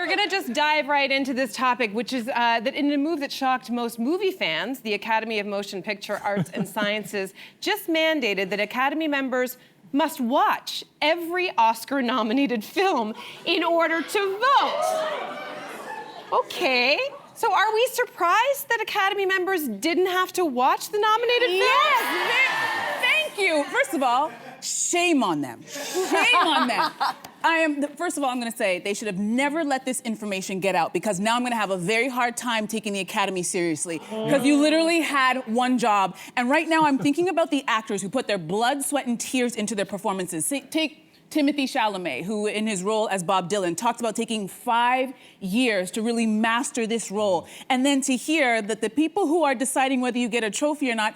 gonna just dive right into this topic, which is that in a move that shocked most movie fans, the Academy of Motion Picture Arts and Sciences just mandated that Academy members must watch every Oscar-nominated film in order to vote. Okay, so are we surprised that Academy members didn't have to watch the nominated films? Yes, thank you. First of all, shame on them. Shame on them. First of all, I'm gonna say they should have never let this information get out, because now I'm gonna have a very hard time taking the Academy seriously, because you literally had one job. And right now I'm thinking about the actors who put their blood, sweat, and tears into their performances. Take Timothy Chalamet, who in his role as Bob Dylan talks about taking 5 years to really master this role. And then to hear that the people who are deciding whether you get a trophy or not,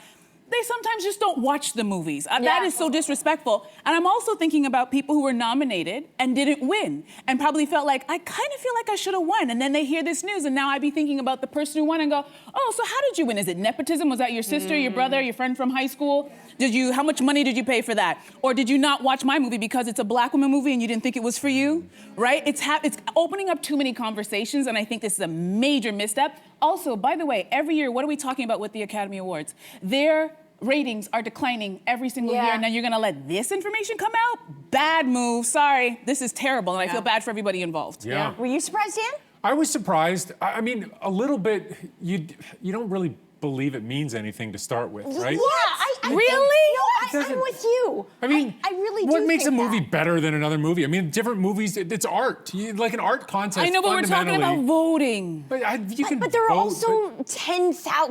they sometimes just don't watch the movies. That is so disrespectful. And I'm also thinking about people who were nominated and didn't win, and probably felt like, I kind of feel like I should have won. And then they hear this news, and now I'd be thinking about the person who won and go, oh, so how did you win? Is it nepotism? Was that your sister, your brother, your friend from high school? How much money did you pay for that? Or did you not watch my movie because it's a Black woman movie and you didn't think it was for you? Right? It's opening up too many conversations, and I think this is a major misstep. Also, by the way, every year, what are we talking about with the Academy Awards? Their ratings are declining every single year. Now you're gonna let this information come out? Bad move, sorry. This is terrible, and I feel bad for everybody involved. Yeah. Were you surprised, Dan? I was surprised. I mean, a little bit. You don't really believe it means anything to start with, right? Yeah, Really? I'm with you. I mean, I really do. what makes a think movie that. better than another movie? I mean, different movies, it's art. Like an art contest. I know, but we're talking about voting. But there are also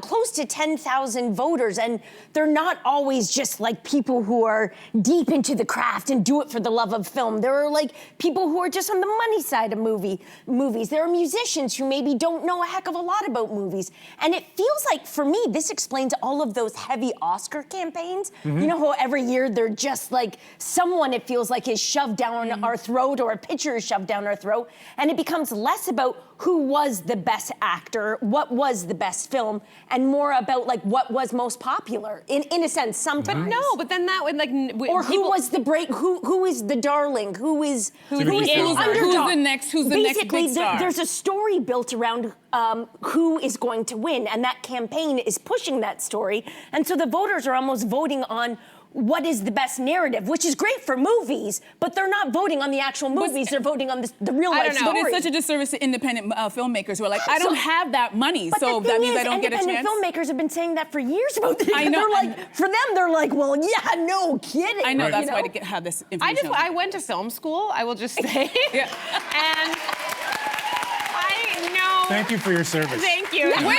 close to 10,000 voters, and they're not always just like people who are deep into the craft and do it for the love of film. There are like people who are just on the money side of movies. There are musicians who maybe don't know a heck of a lot about movies. And it feels like, for me, this explains all of those heavy Oscar campaigns. You know how every year they're just like, someone, it feels like, is shoved down our throat, or a picture is shoved down our throat, and it becomes less about who was the best actor, what was the best film, and more about like what was most popular, in a sense, sometimes. But no, but then that would like... Or who was the break, who is the darling, who is the underdog. Who's the next big star? There's a story built around who is going to win, and that campaign is pushing that story. And so the voters are almost voting on what is the best narrative, which is great for movies, but they're not voting on the actual movies, they're voting on the real life story. But it's such a disservice to independent filmmakers who are like, I don't have that money, so that means I don't get a chance. Independent filmmakers have been saying that for years about this. I know. They're like, for them, they're like, well, yeah, no kidding. I know, that's why to have this information. I went to film school, I will just say. And I know... Thank you for your service. Thank you. Wait, no.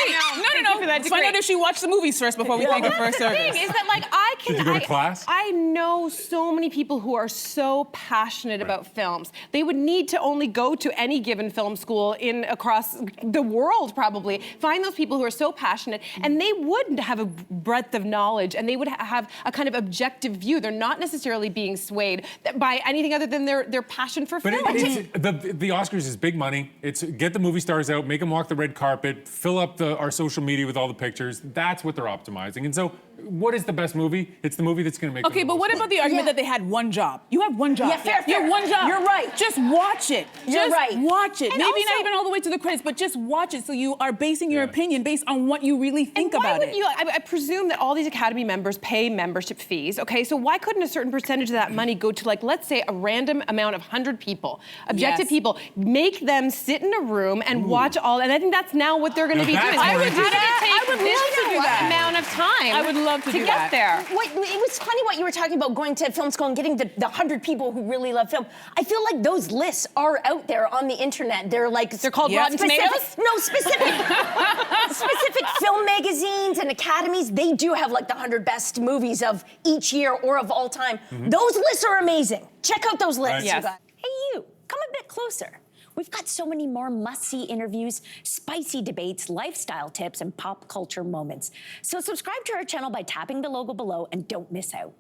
For that Let's find out if she watched the movies first before we thank her for her service. The thing is that, like, I can... Did you go to class? I know so many people who are so passionate about films. They would need to only go to any given film school across the world, probably. Find those people who are so passionate, and they would have a breadth of knowledge, and they would have a kind of objective view. They're not necessarily being swayed by anything other than their passion for film. The Oscars is big money. It's get the movie stars out, make them walk the red carpet, fill up our social media with all the pictures. That's what they're optimizing. And so, what is the best movie? It's the movie that's going to make. Okay, but what about the argument that they had one job? You have one job. Yeah, fair. You have one job. You're right. Just watch it. You're right. Watch it. And Maybe also, not even all the way to the credits, but just watch it, so you are basing your opinion based on what you really think about it. I presume that all these Academy members pay membership fees, okay? So why couldn't a certain percentage of that money go to, like, let's say a random amount of 100 people, objective people, make them sit in a room and watch all, and I think that's now what they're going to be doing. I would do that. I would love to do that amount of time. I would love to do get that. there. It was funny what you were talking about, going to film school and getting the 100 people who really love film. I feel like those lists are out there on the internet. They're like... They're called Rotten Tomatoes? No, specific film magazines and academies, they do have like the 100 best movies of each year or of all time. Those lists are amazing. Check out those lists. Yes. Hey, you, come a bit closer. We've got so many more must-see interviews, spicy debates, lifestyle tips, and pop culture moments. So subscribe to our channel by tapping the logo below and don't miss out.